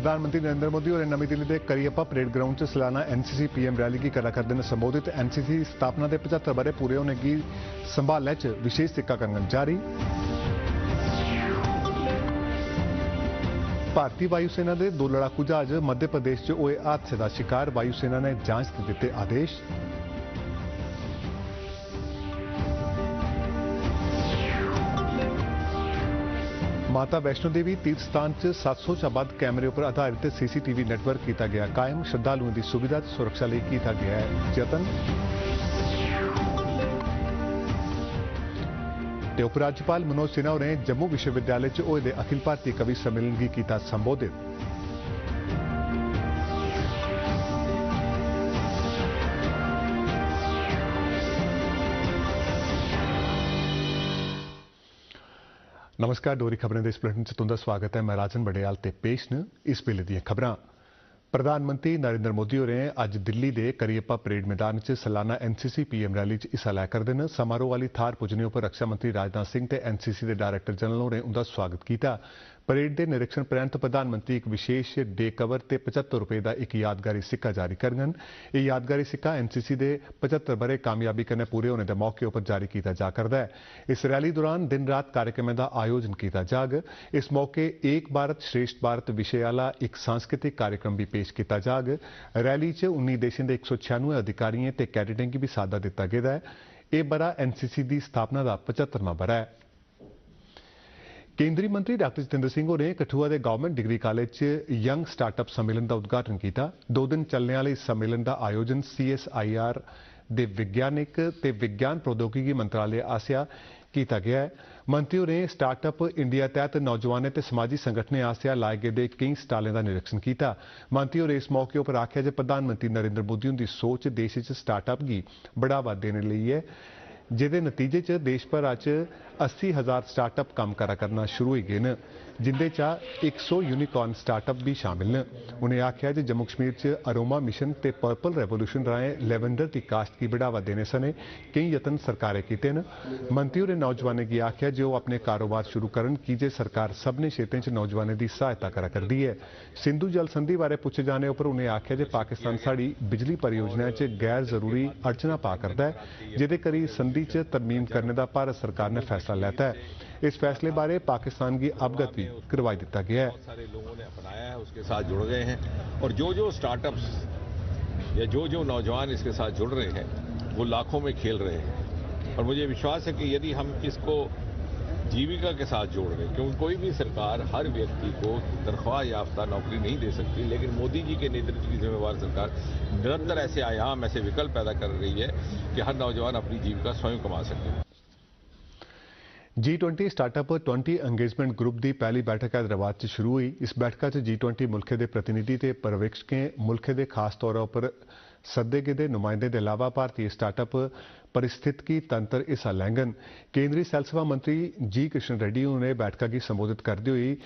प्रधानमंत्री नरेंद्र मोदी और नवी दिल्ली के करियप्पा परेड ग्राउंड च सालाना एनसीसी पीएम रैली की करा करते हैं संबोधित। एनसीसी स्थापना के 75 बरे पूरे होने की संभाल च विशेष सिक्का कंगन जारी। भारतीय वायुसेना के 2 लड़ाकू जहाज मध्य प्रदेश च होए हादसे का शिकार, वायुसेना ने जांच के दिते आदेश। माता वैष्णो देवी तीर्थ स्थान च 700 चा वध कैमरे पर आधारित सीसीटीवी नेटवर्क किया गया कायम। श्रद्धालुओं की सुविधा ते सुरक्षा लिए किया गया है यतन। ते उपराज्यपाल मनोज सिन्हा ने जम्मू विश्वविद्यालय च होए दे अखिल भारतीय कवि सम्मेलन की किया संबोधित। नमस्कार, डोरी खबरें इस बुलेटिन च तुंदा स्वागत है। मैं राजन बड़ेयाल ते पेश न इस वेले दी खबरां। प्रधानमंत्री नरेंद्र मोदी होरें अज दिल्ली के करियप्पा परेड मैदान च सालाना एनसीसी पीएम रैली च हिस्सा लै करदे न। समारोह वाली थार पुज्जने पर रक्षा मंत्री राजनाथ सिंह ते एनसीसी के डायरैक्टर जनरल होरें उनका स्वागत किया। परेड के निरीक्षण परैंत प्रधानमंत्री एक विशेष डे कवर ते 75 रुपए का एक यादगारी सिक्का जारी करगन। यह यादगारी सिक्का एनसीसी के 75 बरे कामयाबी कन्नै पूरे होने के मौके पर जारी किया जा करदा है। इस रैली दौरान दिन रात कार्यक्रमों का आयोजन किया जाग। इस मौके एक भारत श्रेष्ठ भारत विषय वाला एक सांस्कृतिक कार्यक्रम भी पेश किया जाग। रैली च 19 देशों के 196 अधिकारियों ते कैडेटें की भी सादा दिता गया है। यह बरा एनसीसी की स्थापना का 75वां बरा है। केंद्रीय मंत्री डॉक्टर जितेंद्र सिंह ने कठुआ के गवर्नमेंट डिग्री कॉलेज च यंग स्टार्टअप सम्मेलन का उद्घाटन किया। 2 दिन चलने वाले इस सम्मेलन का आयोजन CSIR के विज्ञानिक ते विज्ञान प्रौद्योगिकी मंत्रालय आसिया किया गया है। मंत्री ने स्टार्टअप इंडिया तहत नौजवानों ते समाजी संगठनें आसिया लाए गए कई स्टालें का निरीक्षण किया। मंत्री होरें इस मौके पर आख्या जे प्रधानमंत्री नरेंद्र मोदी उनकी सोच देश च स्टार्टअप की बढ़ावा देने लिए है, जिहदे नतीजे च देश भर च 80,000 स्टार्टअप काम करा करना शुरू हो गए न, जिंदे चा 100 यूनिकॉर्न स्टार्टअप भी शामिल न। उन्हें आख्या जे जम्मू कश्मीर च अरोमा मिशन ते पर्पल रेवोल्यूशन राएं लेवेंडर की काश्त की बढ़ावा देने सने कई यतन सरकारें किए न। मंत्री होरें नौजवानों की आख्या जो अपने कारोबार शुरू करन की जे सरकार सबने क्षेत्रों च नौजवानों की सहायता करा करदी है। सिंधु जल संधि बारे पूछे जाने पर उन्हें आख्या जे पाकिस्तान साड़ी बिजली परियोजनाएं च गैर जरूरी अड़चना पा करता है, जिहदे करी संधि च तरमीम करने का भारत सरकार ने फैसला लेता है। इस फैसले बारे पाकिस्तान की अवगत भी करवा दिया गया है। बहुत सारे लोगों ने अपनाया है, उसके साथ जुड़ गए हैं और जो स्टार्टअप्स या जो नौजवान इसके साथ जुड़ रहे हैं वो लाखों में खेल रहे हैं। और मुझे विश्वास है कि यदि हम इसको जीविका के साथ जोड़ दें, क्योंकि कोई भी सरकार हर व्यक्ति को तनख्वाह याफ्ता नौकरी नहीं दे सकती, लेकिन मोदी जी के नेतृत्व की जिम्मेवार सरकार निरंतर ऐसे आयाम, ऐसे विकल्प पैदा कर रही है कि हर नौजवान अपनी जीविका स्वयं कमा सके। G20 स्टार्टअप 20 एंगेजमेंट ग्रुप की पहली बैठक हैदराबाद से शुरू हुई। इस बैठक च G20 मुल्कें के प्रतिनिधि ते पर्यवेक्षकें मुल्कें के खास तौर पर सदे गेदे नुमाइंदे के अलावा भारतीय स्टार्टअप परिस्थितिकी तंत्र हिस्सा लैंगन। केंद्रीय सैलसफा मंत्री जी कृष्ण रेड्डी ने बैठक की संबोधित करते हुए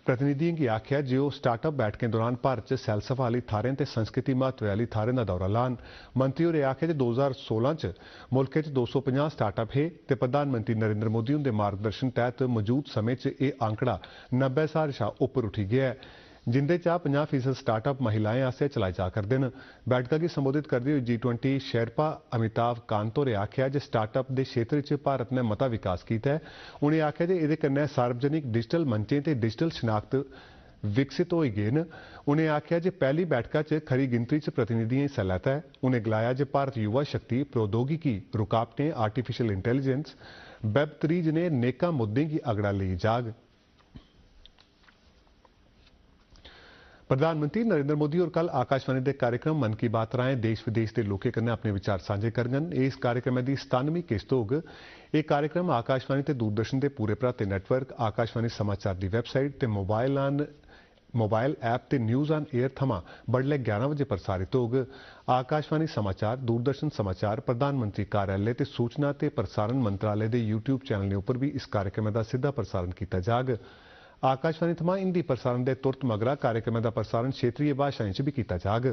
प्रतिनिधियों की आख्या जो स्टार्टअप बैठकें दौरान भारत च सैलसफा वाली थारें ते संस्कृति महत्व वाली थारें का दौरा लान। मंत्री होरें आख्या जे 2016 च मुल्क च 250 स्टार्टअप है ते प्रधानमंत्री नरेंद्र मोदी उनके मार्गदर्शन तहत मौजूद समय च यह आंकड़ा 90,000 शा उपर उठी गया है, जिंदे चा 50% स्टार्टअप महिलाएं आसे चलाए जा करते हैं। बैठक की संबोधित करते हुए G20 शेरपा अमिताभ कांत होरें आख्या जे स्टार्टअप के क्षेत्र च भारत ने मता विकास किया है। उन्हें आख्या जे इहदे कन्नै सार्वजनिक डिजिटल मंचें ते डिजिटल शनाख्त विकसित हो गए न। उन्हें आख्या जे पहली बैठक च खरी गिनतरी च प्रतिनिधियों हिस्सा लैता है। उन्हें गलाया जे भारत युवा शक्ति, प्रौद्योगिकी, रुकावटें, आर्टिफिशियल इंटैलीजेंस, वेब 3 जने नेका मुद्दों की अगड़ा ली जाग। प्रधानमंत्री नरेंद्र मोदी और कल आकाशवाणी के कार्यक्रम मन की बात राएं देश विदेश के लोगों कन्नै अपने विचार साझे करगन। इस कार्यक्रम की 97वीं किस्त होग। यह कार्यक्रम आकाशवाणी ते दूरदर्शन के पूरे भराते नेटवर्क, आकाशवाणी समाचार की वैबसाइट ते मोबाइल ऐप ते न्यूज़ ऑन एयर थमा बडलै 11 बजे प्रसारित होग। आकाशवाणी समाचार, दूरदर्शन समाचार, प्रधानमंत्री कार्यालय ते सूचना ते प्रसारण मंत्रालय के YouTube चैनलों पर भी इस कार्यक्रम का सीधा प्रसारण किया जाग। आकाशवाणी थमां हिंदी प्रसारण के तुरंत मगरा कार्यक्रम का प्रसारण क्षेत्रीय भाषाएं च भी किया जाग।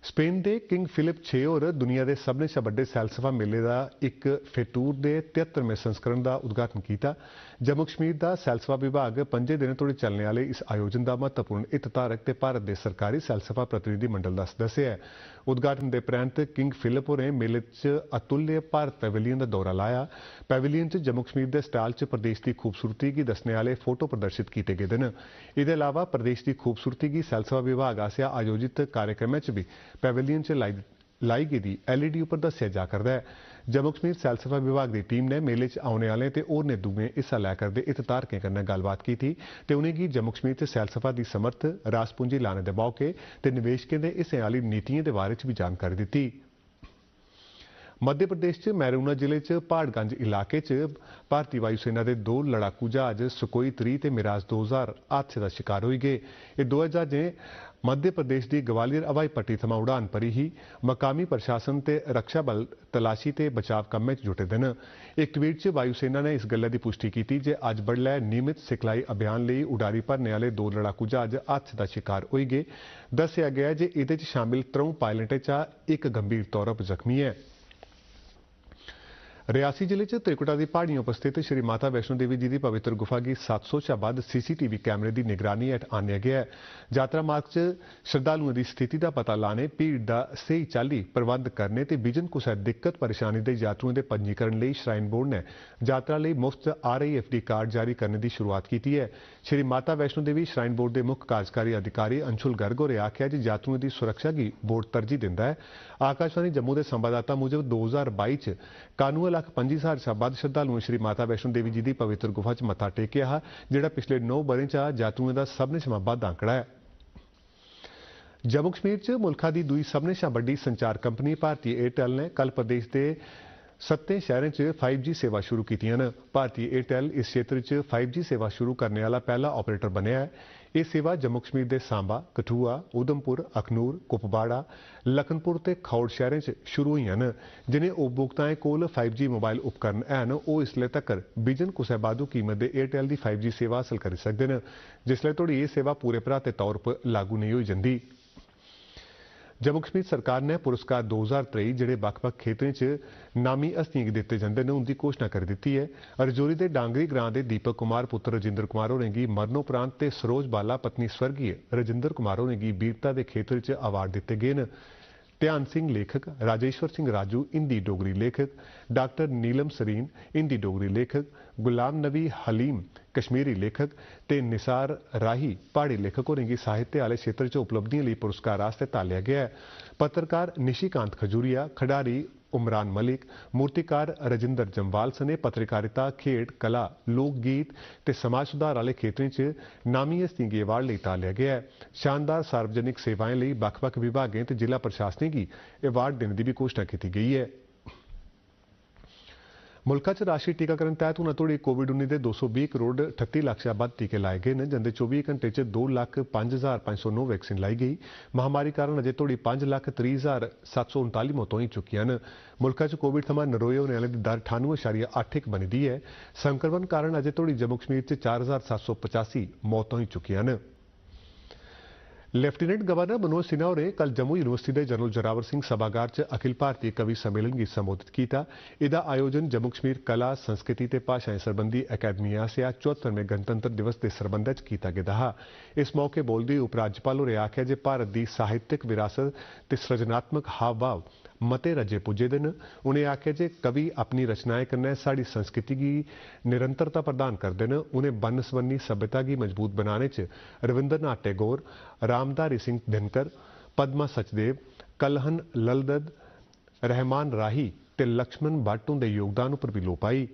स्पेन के किंग फिलिप 6 और दुनिया के सबने से बड़े सैलसफा मेले का एक फेटूर के 73वें संस्करण का उद्घाटन किया। जम्मू कश्मीर का सैलसफा विभाग 5 दिन तोड़े चलने वाले इस आयोजन का महत्वपूर्ण हितधारक ते भारत के सरकारी सैलसफा प्रतिनिधि मंडल का सदस्य है। उद्घाटन के उपरंत किंग फिलिप होरें मेले च अतुल्य भारत पैविलियन का दौरा लाया। पैविलियन च जम्मू कश्मीर के स्टाल च प्रदेश की खूबसूरती की दसने वाले फोटो प्रदर्शित किए गए हैं। इसके अलावा प्रदेश की खूबसूरती की सैलसफा विभाग आसिया आयोजित कार्यक्रम च भी पैविलियन च लाई गेदी LED उपर दस्या जा करदा है। जम्मू कश्मीर सैलसफा विभाग की टीम ने मेले च आने वाले ते होरने दुए हिस्सा लै करदे हितधारकें कन्नै गलबात की थी ते उनेंगी जम्मू कश्मीर च सैलसफा की समर्थ रास पूंजी लाने दे मौके ते निवेशकें दे हिस्सें आह्ली नीतिएं दे बारे च भी जानकारी दित्ती। मध्य प्रदेश च मैरूना जिले च पहाड़गंज इलाके च भारतीय वायुसेना के 2 लड़ाकू जहाज सुकोई 3 ते मिराज 2000 हादसे का शिकार हो गए। ये 2 जहाजें मध्य प्रदेश की ग्वालियर हवाई पट्टी थमां उड़ान भरी ही। मकामी प्रशासन ते रक्षा बल तलाशी ते बचाव कम्मै च जुटे दे न। एक ट्वीट च वायुसेना ने इस गल्लै दी पुष्टि की जे अज्ज बडलै नियमित सिखलाई अभियान लिए उडारी भरने वाले 2 लड़ाकू जहाज हादसे का शिकार हो गए। दस्सिया गया जे इहदे च शामिल 3 पायलटें चा एक गंभीर तौर पर जख्मी है। रियासी जिले च त्रिकुटा की पहाड़ियों पर स्थित श्री माता वैष्णो देवी जी की पवित्र गुफा की 700 शा वध CCTV कैमरे की निगरानी हेठ आन्या गया है। यात्रा मार्ग च श्रद्धालुओं की स्थिति का पता लाने, भीड़ का सही चाली प्रबंध करने ते बिजन कुसै दिक्कत परेशानी के यात्रुओं के पंजीकरण लिए श्राइन बोर्ड ने यात्रा लिए मुफ्त RIFD कार्ड जारी करने की शुरुआत की है। श्री माता वैष्णो देवी श्राइन बोर्ड के मुख्य कार्यकारी अधिकारी अंशुल गर्ग होरें आख्या कि यात्रुओं की सुरक्षा की बोर्ड तरजीह दिंदा है। आकाशवाणी जम्मू के संवाददाता मुजब 2022 च 91,25,000 शा वध श्रद्धालुओं श्री माता वैष्णो देवी जी की पवित्र गुफा च मत्था टेकिया हा, जिहड़ा पिछले 9 ब'रें चा यात्रुओं का सभनें शा बद्ध आंकड़ा है। जम्मू कश्मीर च मुल्खा दी दूई सभनें शा बड्डी संचार कंपनी भारतीय एयरटेल ने कल प्रदेश के 7 शहरों च 5G सेवा शुरू की। भारतीय एयरटेल इस क्षेत्र च 5G सेवा शुरू करने वाला पहला ऑपरेटर बनया है। यह सेवा जम्मू कश्मीर के सांबा, कठुआ, उधमपुर, अखनूर, कुपवाड़ा, लखनपुर ते खौड़ शहरों च शुरू हुई हैं। जिन्हें उपभोक्ताएं कोल 5G मोबाइल उपकरण हैं वो इसले तक बिजन कुसै बाद्धू कीमत के एयरटेल की 5G सेवा हासिल कर सकते हैं, जिसले तोड़ी यह सेवा पूरे भराते तौर पर लागू नहीं हुई जंदी। जम्मू कश्मीर सरकार ने पुरस्कार 2023 जिहड़े बक्ख-बक्ख खेत्रें च नामी हस्तियों गी दित्ते जंदे न उंदी घोषणा कर दी है। रजौरी के डांगरी ग्रां के दीपक कुमार पुत्र रजिंदर कुमार होरें गी मरणोपरांत ते सरोज बाला पत्नी स्वर्गीय रजिंदर कुमार होरें गी वीरता के खेत्र च अवार्ड दित्ते गए न। ध्यान सिंह लेखक, राजेश्वर सिंह राजू हिंदी डोगरी लेखक, डॉक्टर नीलम सरीन हिंदी डोगरी लेखक, गुलाम नबी हलीम कश्मीरी लेखक ते निसार राही पहाड़ी लेखक होरें गी साहित्य आले क्षेत्र च उपलब्धियों लिए पुरस्कार आस्ते तालेया गया है। पत्रकार निशिकांत खजूरिया, खिडारी उमरान मलिक, मूर्तिकार रजिंदर जम्वाल सने पत्रकारिता, खेड, कला, लोक गीत ते समाज सुधार आले खेत्रें च नामी हस्तियों गी अवार्ड लिए तालेया गया है। शानदार सार्वजनिक सेवाएं लिए बक्ख-बक्ख विभागें ते जिला प्रशासनें गी अवार्ड देने की भी घोषणा की गई है। मुल्का च राष्ट्रीय टीकाकरण तैह्त हुण तोड़ी कोविड-19 के 220 करोड़ 38 लाख शा वध टीके लाए गए हैं, जिंदे 24 घंटे च 2,05,509 वैक्सीन लाई गई। महामारी कारण अजे तोड़ी 5,30,739 मौतां होई चुकियां न। मुल्का च कोविड थमां नरोए होने वाले दी दर 98.81 बनी दी है। संक्रमण कारण अजे तोड़ी जम्मू कश्मीर च 4,785 मौतां होई चुकियां न। लेफ्टिनेंट गवर्नर मनोज सिन्हा होरें कल जम्मू यूनिवर्सिटी के जनरल जोरावर सिंह सभागार च अखिल भारतीय कवि सम्मेलन की संबोधित किया। इसका आयोजन जम्मू कश्मीर कला, संस्कृति ते भाषाएं सरबंधी अकैडमी आसिया 74वें गणतंत्र दिवस के सरबंध च किया गया हा। इस मौके बोलदे उपराज्यपाल होरें आख्या जे भारत की साहित्यिक विरासत ते सृजनात्मक हाव भाव मते रजे पुज्जे दे न। उन्हें आख्या जे कवि अपनी रचनाएं कन्नै साड़ी संस्कृति की निरंतरता प्रदान करते हैं। उन्हें बन्न सबन्नी सभ्यता की मजबूत बनाने च रविंद्रनाथ टैगोर, रामधारी सिंह दिनकर, पद्मा सचदेव, कलहन ललदद, रहमान राही ते लक्ष्मण भट्ट उनके योगदान पर भी लो पाई।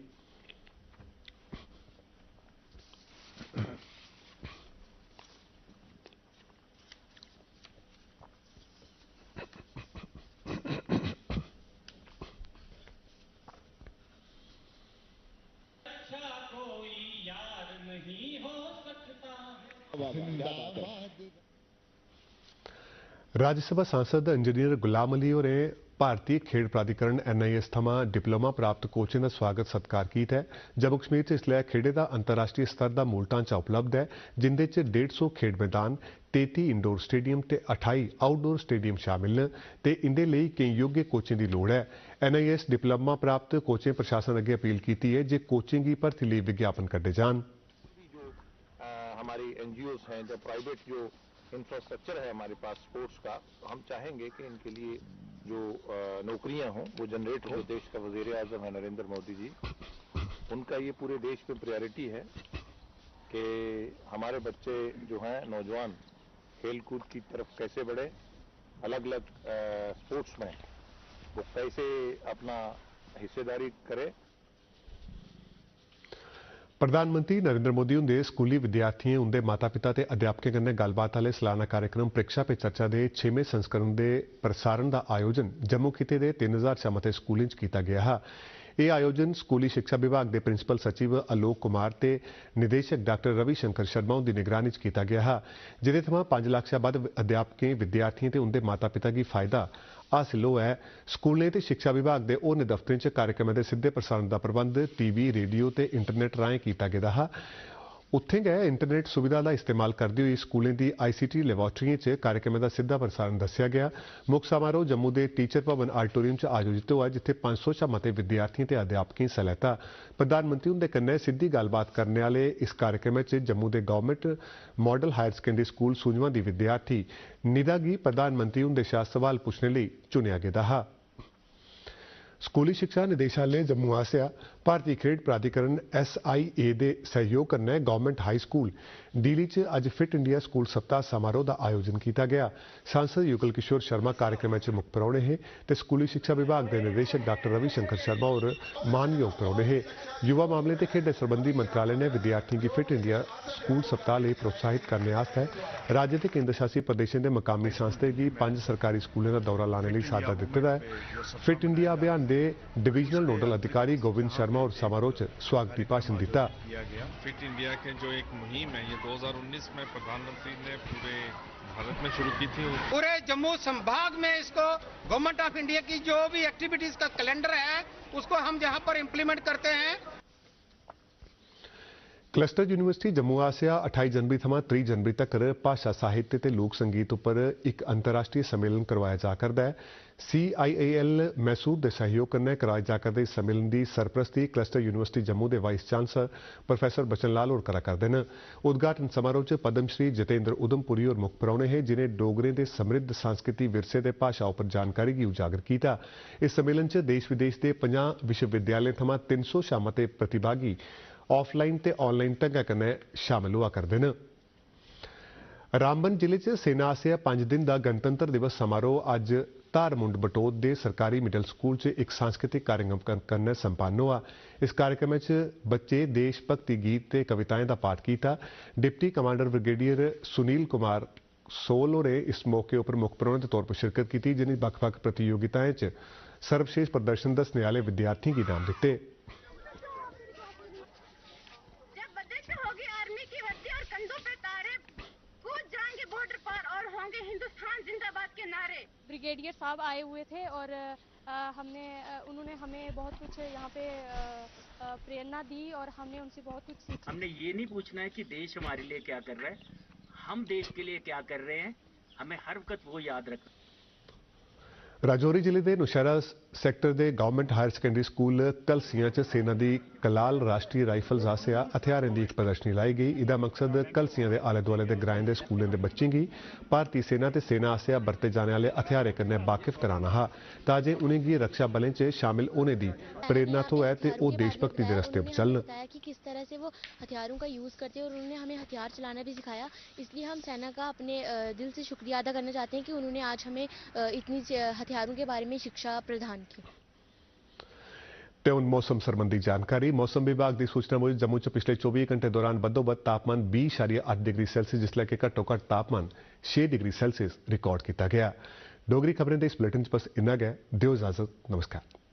राज्यसभा सांसद इंजीनियर गुलाम अली होरें भारतीय खेड प्राधिकरण NIS थमां डिप्लोमा प्राप्त कोचें का स्वागत सत्कार किया है। जम्मू कश्मीर इसलै खेडे का अंतर्राष्ट्रीय स्तर का मूल ढांचा उपलब्ध है, जिंदे च 150 खेड मैदान, 33 इंडोर स्टेडियम ते 28 आउटडोर स्टेडियम शामिल न ते इंदे लेई केई योग्य कोचें दी लोड़ है। NIS डिप्लोमा प्राप्त कोचें प्रशासन अगे अपील की है जे कोचें की भर्ती लई विज्ञापन कड्ढे जान। हमारी NGOs हैं, जो प्राइवेट जो इंफ्रास्ट्रक्चर है हमारे पास स्पोर्ट्स का, तो हम चाहेंगे कि इनके लिए जो नौकरियां हों वो जनरेट हो। देश का वजीर आजम है नरेंद्र मोदी जी, उनका ये पूरे देश पे प्रायोरिटी है कि हमारे बच्चे जो हैं नौजवान खेल कूद की तरफ कैसे बढ़े, अलग अलग स्पोर्ट्स में वो कैसे अपना हिस्सेदारी करे। प्रधानमंत्री नरेंद्र मोदी उन्हें स्कूली विद्यार्थियों उनके माता पिता ते अध्यापकों कन्नै गलबात वाले सालाना कार्यक्रम परीक्षा पे चर्चा के 6वें संस्करण के प्रसारण का आयोजन जम्मू खिते के 3000 से मते स्कूलों किया गया है। यह आयोजन स्कूली शिक्षा विभाग के प्रिंसीपल सचिव आलोक कुमार ते निदेशक डॉक्टर रवि शंकर शर्मा की निगरानी किया गया है, जिदे थमां 5 लाख से वध अध्यापकों विद्यार्थियों ते उनके माता पिता की फायदा हासिल हो है। स्कूलें ते शिक्षा विभाग के होरनें दफ्तरें च कार्यक्रम के सीधे प्रसारण का प्रबंध TV, रेडियो ते इंटरनेट राहें किया गया है। उत्थे गए इंटरनेट सुविधा का इस्तेमाल करते हुए स्कूलें की ICT लैबोरेटरियों च कार्यक्रम का सीधा प्रसारण दस्सिया गया। मुख्य समारोह जम्मू के टीचर भवन ऑडिटोरियम च आयोजित हुआ, जिथे 500 से मते विद्यार्थियों ते अध्यापकों हिस्सा लैता। प्रधानमंत्री उनके कन्नै सीधी गलबात करने वाले इस कार्यक्रम च जम्मू के government model higher secondary school Sunjwan दी विद्यार्थी निदा गी प्रधानमंत्री उनके शा सवाल पूछने लिए चुनिया गया है। स्कूली शिक्षा निदेशालय जम्मू आसिया भारतीय खेड प्राधिकरण SIA के सहयोग कन्नै गवर्नमेंट हाई स्कूल डीली च अज फिट इंडिया स्कूल सप्ताह समारोह का आयोजन किया गया। सांसद युगल किशोर शर्मा कार्यक्रम च मुख्य परौहने हैं ते स्कूली शिक्षा विभाग के निदेशक डॉक्टर रवि शंकर शर्मा और मानयोग परौहने हैं। युवा मामले ते खेड संबंधी मंत्रालय ने विद्यार्थियों की फिट इंडिया स्कूल सप्ताह लिए प्रोत्साहित करने आस्ते राज्य के केंद्र शासित प्रदेशों के मकामी संस्थे की 5 सरकारी स्कूलों का दौरा लाने लिए सादा दिता है। फिट इंडिया अभियान के डिविजनल नोडल अधिकारी गोविंद शर्मा और समारोह च स्वागती भाषण दिता। फिट इंडिया के जो एक मुहिम है ये 2019 में प्रधानमंत्री ने पूरे भारत में शुरू की थी। पूरे जम्मू संभाग में इसको गवर्नमेंट ऑफ इंडिया की जो भी एक्टिविटीज का कैलेंडर है उसको हम जहां पर इंप्लीमेंट करते हैं। क्लस्टर यूनिवर्सिटी जम्मू आसिया 28 जनवरी थमां 30 जनवरी तक भाषा साहित्य ते लोक संगीत पर एक अंतर्राष्ट्रीय सम्मेलन करवाया जा करदा है। CIAL मैसूर के सहयोग कन्नै कराए जा करदे इस सम्मेलन की सरप्रस्ती क्लस्टर यूनिवर्सिटी जम्मू के वाइस चांसलर प्रोफैसर बचन लाल होर करा करदे न। उद्घाटन समारोह च पद्मश्री जितेंद्र उधमपुरी और मुख्य परौहने हैं, जिन्हें डोगरें के समृद्ध सांस्कृतिक विरसे ते भाषा पर जानकारी की उजागर किया। इस सम्मेलन च देश विदेश के 50 विश्वविद्यालय थमां 300 शा मते प्रतिभागी ऑफलाइन ते ऑनलाइन ढंगै कन्नै शामिल हुआ करदे न। रामबन जिले च सेना आसेआ 5 दिन का गणतंत्र दिवस समारोह अज धारमुंड बटोत के सरकारी मिडल स्कूल च एक सांस्कृतिक कार्यक्रम कन्नै संपन्न हुआ। इस कार्यक्रम च बच्चे देशभक्ति गीत ते कविताएं का पाठ किया। Deputy commander brigadier Sunil Kumar Sol होरें इस मौके पर मुख्य परौहने के तौर पर शिरकत की, जिन्हें बक्ख-बक्ख प्रतियोगिताएं च सर्वश्रेष्ठ प्रदर्शन दस्सने वाले विद्यार्थियों के नाम दिते। हिंदुस्तान जिंदाबाद के नारे। ब्रिगेडियर साहब आए हुए थे और उन्होंने हमें बहुत कुछ यहाँ पे प्रेरणा दी और हमने उनसे बहुत कुछ सीखा। हमने ये नहीं पूछना है कि देश हमारे लिए क्या कर रहा है, हम देश के लिए क्या कर रहे हैं, हमें हर वक्त वो याद रखना। राजौरी जिले के नौशहरा सैक्टर के गवर्नमेंट हायर सेकेंडरी स्कूल कलसियां च सेना की कलाल राष्ट्रीय राइफल्स आसिया हथियारों की एक प्रदर्शनी लाई गई। इसका मकसद कलसियां के आले दुआले के ग्राएं के स्कूलों के बच्चों की भारतीय सेना ते सेना आसिया बरते जाने वाले हथियारों कन्नै वाकिफ कराना हा, ताजे उन्हेंगी रक्षा बलें च शामिल होने की प्रेरणा थोए ते वो देशभक्ति के रस्ते पर चलन। कि किस तरह से वो हथियारों का यूज करते हैं और उन्होंने हमें हथियार चलाना भी सिखाया। इसलिए हम सेना का अपने दिल से शुक्रिया अदा करना चाहते हैं कि उन्होंने आज हमें इतनी हथियारों के बारे में शिक्षा प्रदान की। मौसम संबंधी जानकारी। मौसम विभाग की सूचना मुजब जम्मू च पिछले 24 घंटे दौरान बदोबद तापमान 20.8 डिग्री सेल्सियस जिसलै कि घट्टो घट्ट तापमान 6 डिग्री सेल्सियस रिकॉर्ड किया गया। डोगरी खबरें दे इस बुलेटिन च बस इन्ना गै। दिओ इजाजत। नमस्कार।